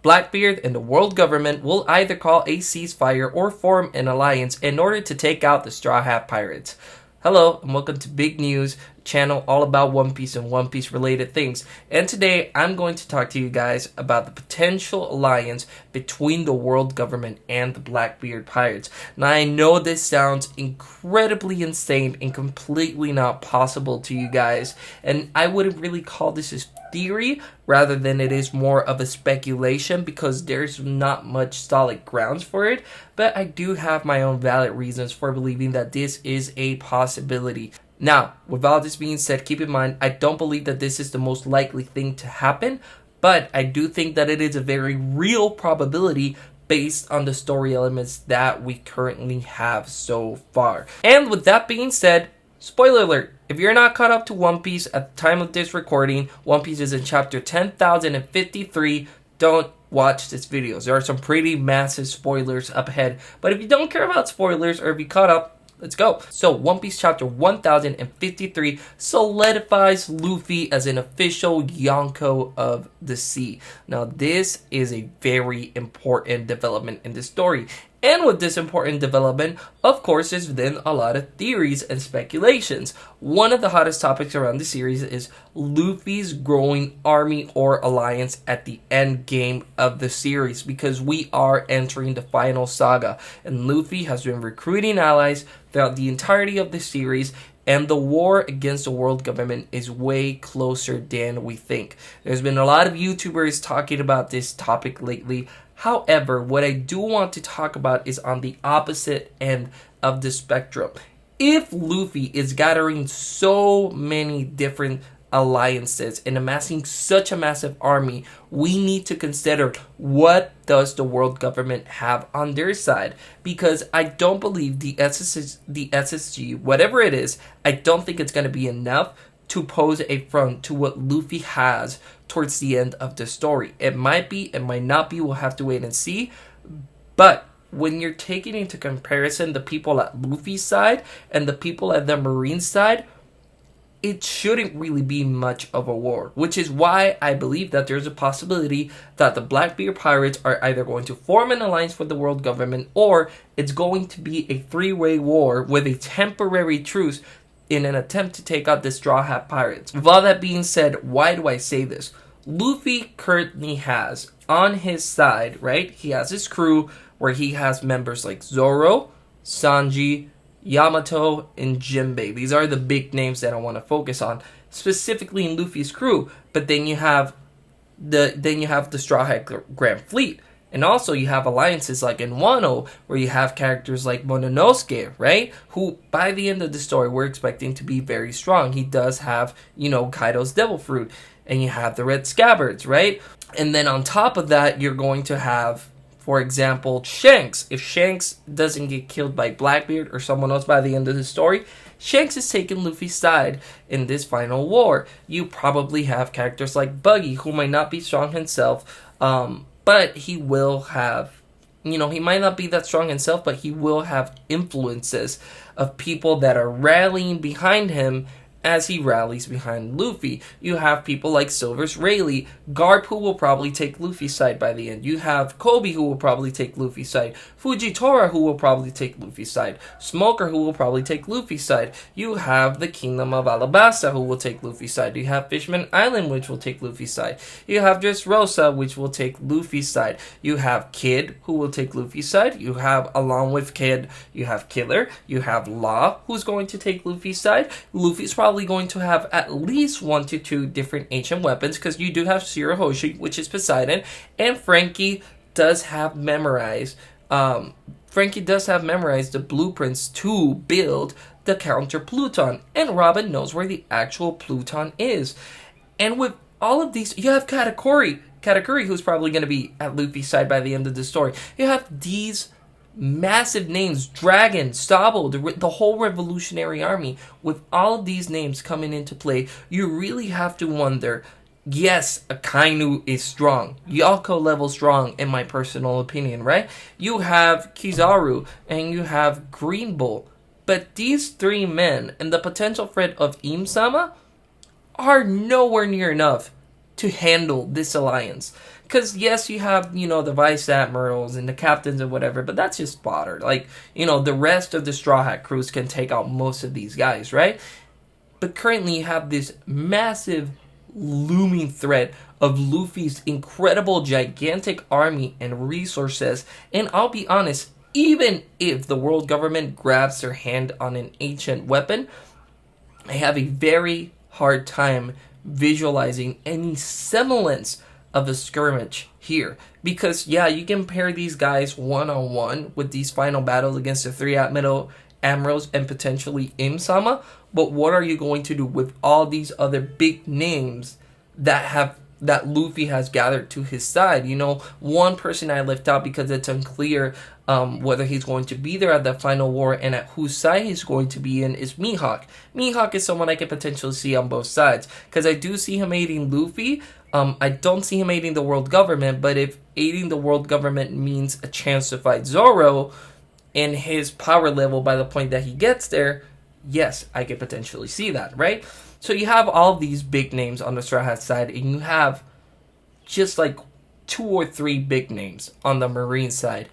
Blackbeard and the world government will either call a ceasefire or form an alliance in order to take out the Straw Hat Pirates. Hello and welcome to Big News, channel all about One Piece and One Piece related things. And today I'm going to talk to you guys about the potential alliance between the world government and the Blackbeard Pirates. Now I know this sounds incredibly insane and completely not possible to you guys, and I wouldn't really call this a theory rather than it is more of a speculation because there's not much solid grounds for it, but I do have my own valid reasons for believing that this is a possibility. Now, with all this being said, keep in mind, I don't believe that this is the most likely thing to happen, but I do think that it is a very real probability based on the story elements that we currently have so far. And with that being said, spoiler alert, if you're not caught up to One Piece at the time of this recording, One Piece is in chapter 10,053, don't watch this video. There are some pretty massive spoilers up ahead, but if you don't care about spoilers or if you caught up, let's go. So, One Piece chapter 1053 solidifies Luffy as an official Yonko of the sea. Now, this is a very important development in the story. And with this important development, of course, there's been a lot of theories and speculations. One of the hottest topics around the series is Luffy's growing army or alliance at the end game of the series, because we are entering the final saga, and Luffy has been recruiting allies throughout the entirety of the series, and the war against the world government is way closer than we think. There's been a lot of YouTubers talking about this topic lately. However, what I do want to talk about is on the opposite end of the spectrum. If Luffy is gathering so many different alliances and amassing such a massive army, we need to consider what does the world government have on their side, because I don't believe the SSG, whatever it is, I don't think it's going to be enough to pose a front to what Luffy has towards the end of the story. It might be, it might not be, we'll have to wait and see. But when you're taking into comparison the people at Luffy's side and the people at the Marine side, it shouldn't really be much of a war, which is why I believe that there's a possibility that the Blackbeard Pirates are either going to form an alliance with the world government, or it's going to be a three-way war with a temporary truce in an attempt to take out the Straw Hat Pirates. With all that being said, why do I say this? Luffy currently has on his side, right? He has his crew where he has members like Zoro, Sanji, Yamato, and Jinbei. These are the big names that I want to focus on, specifically in Luffy's crew. But then you have the Straw Hat Grand Fleet. And also you have alliances like in Wano, where you have characters like Mononosuke, right? Who, by the end of the story, we're expecting to be very strong. He does have, Kaido's Devil Fruit. And you have the Red Scabbards, right? And then on top of that, you're going to have, for example, Shanks. If Shanks doesn't get killed by Blackbeard or someone else by the end of the story, Shanks is taking Luffy's side in this final war. You probably have characters like Buggy, who might not be strong himself, but he will have, he might not be that strong himself, but he will have influences of people that are rallying behind him as he rallies behind Luffy. You have people like Silver's Rayleigh, Garp, who will probably take Luffy's side by the end. You have Kobe, who will probably take Luffy's side. Fujitora, who will probably take Luffy's side. Smoker, who will probably take Luffy's side. You have the Kingdom of Alabasta, who will take Luffy's side. You have Fishman Island, which will take Luffy's side. You have Dressrosa, which will take Luffy's side. You have Kid, who will take Luffy's side. You have, along with Kid, you have Killer. You have Law, who's going to take Luffy's side. Luffy's probably going to have at least 1 to 2 different ancient weapons, because you do have Shirahoshi, which is Poseidon, and Frankie does have memorized the blueprints to build the counter Pluton, and Robin knows where the actual Pluton is. And with all of these, you have Katakuri, who's probably going to be at Luffy's side by the end of the story. You have these massive names, Dragon, Sabo, the whole Revolutionary Army. With all of these names coming into play, you really have to wonder, yes, Akainu is strong. Yonko level strong, in my personal opinion, right? You have Kizaru, and you have Green Bull. But these three men, and the potential threat of Im-sama, are nowhere near enough to handle this alliance. Because, yes, you have, the vice admirals and the captains and whatever, but that's just fodder. Like, the rest of the Straw Hat crews can take out most of these guys, right? But currently you have this massive looming threat of Luffy's incredible, gigantic army and resources. And I'll be honest, even if the world government grabs their hand on an ancient weapon, I have a very hard time visualizing any semblance of a skirmish here. Because, yeah, you can pair these guys one-on-one with these final battles against the three admirals and potentially Im-sama, but what are you going to do with all these other big names that Luffy has gathered to his side? One person I left out because it's unclear whether he's going to be there at the final war and at whose side he's going to be in is Mihawk. Mihawk is someone I can potentially see on both sides, because I do see him aiding Luffy. I don't see him aiding the world government, but if aiding the world government means a chance to fight Zoro and his power level by the point that he gets there, yes, I could potentially see that, right? So you have all these big names on the Straw Hat side, and you have just like 2 or 3 big names on the Marine side.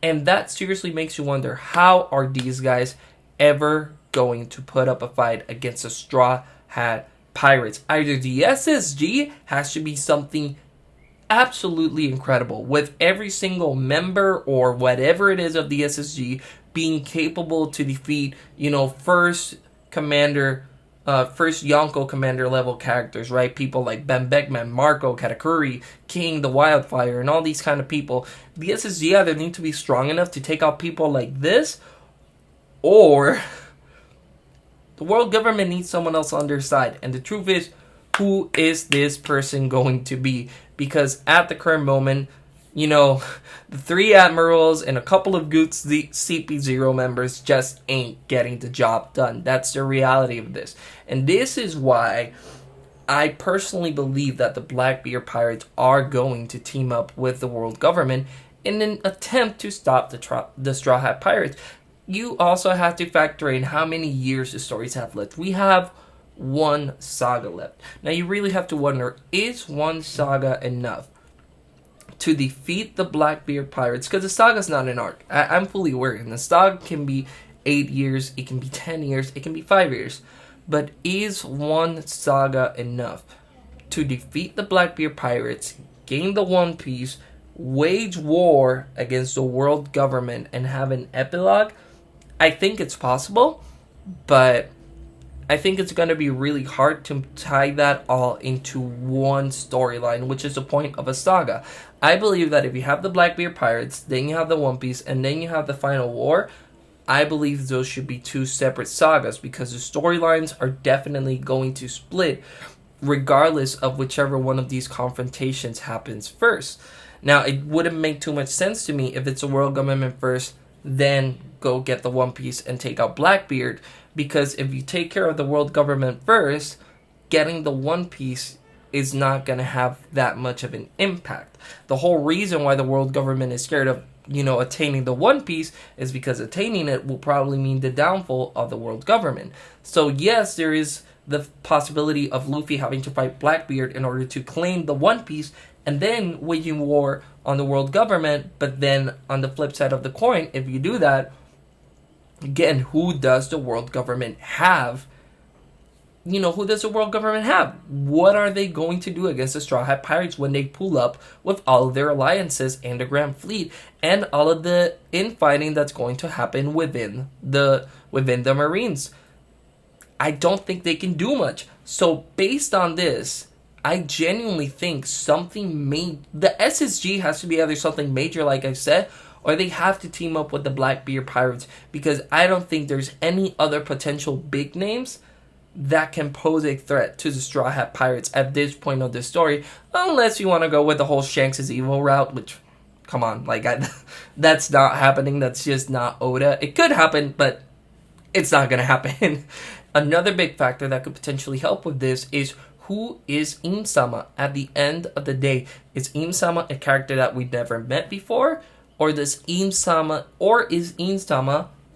And that seriously makes you wonder, how are these guys ever going to put up a fight against the Straw Hat Pirates? Either the SSG has to be something absolutely incredible, with every single member or whatever it is of the SSG being capable to defeat, first Yonko commander level characters, right? People like Ben Beckman, Marco, Katakuri, King, the Wildfire, and all these kind of people. The SSG either need to be strong enough to take out people like this, or the world government needs someone else on their side. And the truth is, who is this person going to be? Because at the current moment, the 3 admirals and a couple of good CP0 members just ain't getting the job done. That's the reality of this. And this is why I personally believe that the Blackbeard Pirates are going to team up with the world government in an attempt to stop the Straw Hat Pirates. You also have to factor in how many years the stories have left. We have 1 saga left. Now you really have to wonder, is 1 saga enough to defeat the Blackbeard Pirates? Because the saga's not an arc. I'm fully aware. And the saga can be 8 years, it can be 10 years, it can be 5 years. But is 1 saga enough to defeat the Blackbeard Pirates, gain the One Piece, wage war against the world government, and have an epilogue? I think it's possible, but I think it's going to be really hard to tie that all into one storyline, which is the point of a saga. I believe that if you have the Blackbeard Pirates, then you have the One Piece, and then you have the final war, I believe those should be 2 separate sagas, because the storylines are definitely going to split regardless of whichever one of these confrontations happens first. Now, it wouldn't make too much sense to me if it's a world government first, then go get the One Piece and take out Blackbeard, because if you take care of the world government first, getting the One Piece is not going to have that much of an impact. The whole reason why the world government is scared of, attaining the One Piece is because attaining it will probably mean the downfall of the world government. So yes, there is the possibility of Luffy having to fight Blackbeard in order to claim the One Piece and then waging war on the world government. But then on the flip side of the coin, if you do that, again, who does the world government have? Who does the world government have? What are they going to do against the Straw Hat Pirates when they pull up with all of their alliances and the Grand Fleet and all of the infighting that's going to happen within the Marines? I don't think they can do much. So based on this, I genuinely think the SSG has to be either something major, like I said, or they have to team up with the Blackbeard Pirates, because I don't think there's any other potential big names that can pose a threat to the Straw Hat Pirates at this point of the story, unless you want to go with the whole Shanks is evil route, which, come on, that's not happening. That's just not Oda. It could happen, but it's not going to happen. Another big factor that could potentially help with this is, who is Im-sama at the end of the day? Is Im-sama a character that we've never met before? Or is Im-sama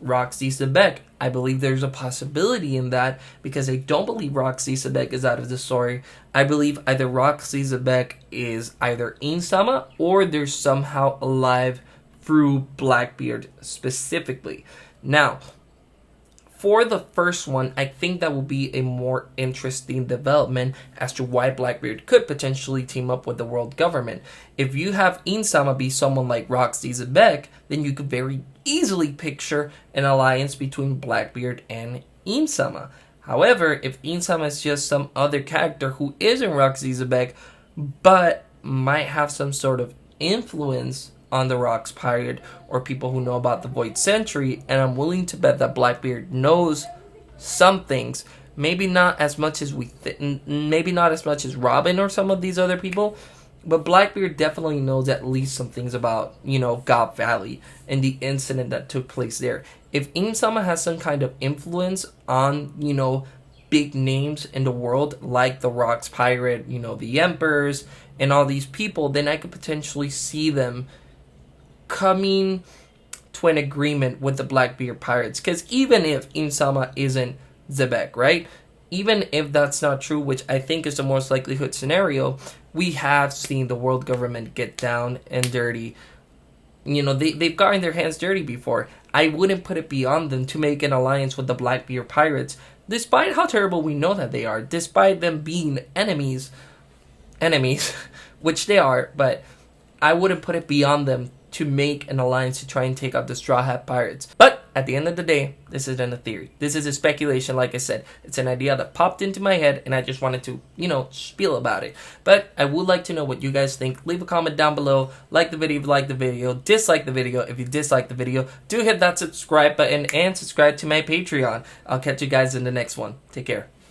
Roxy Sebek. I believe there's a possibility in that because I don't believe Roxy Sebek is out of the story. I believe either Roxy Sebek is either Insama or they're somehow alive through Blackbeard specifically. Now, for the first one, I think that will be a more interesting development as to why Blackbeard could potentially team up with the world government. If you have Insama be someone like Roxy Sebek, then you could very easily picture an alliance between Blackbeard and Insama. However, if Insama is just some other character who isn't Roxy Sebek, but might have some sort of influence on the Rocks Pirate or people who know about the Void Century, and I'm willing to bet that Blackbeard knows some things, maybe not as much as maybe not as much as Robin or some of these other people, but Blackbeard definitely knows at least some things about, God Valley and the incident that took place there. If Insama has some kind of influence on, big names in the world like the Rocks Pirate, the Emperors and all these people, then I could potentially see them coming to an agreement with the Blackbeard Pirates. Because even if Insama isn't Sebek, right? Even if that's not true, which I think is the most likelihood scenario, we have seen the world government get down and dirty. They've gotten their hands dirty before. I wouldn't put it beyond them to make an alliance with the Blackbeard Pirates, despite how terrible we know that they are, despite them being enemies, which they are, but I wouldn't put it beyond them to make an alliance to try and take out the Straw Hat Pirates. But at the end of the day, this isn't a theory. This is a speculation, like I said. It's an idea that popped into my head, and I just wanted to, spiel about it. But I would like to know what you guys think. Leave a comment down below. Like the video if you like the video. Dislike the video if you dislike the video. Do hit that subscribe button and subscribe to my Patreon. I'll catch you guys in the next one. Take care.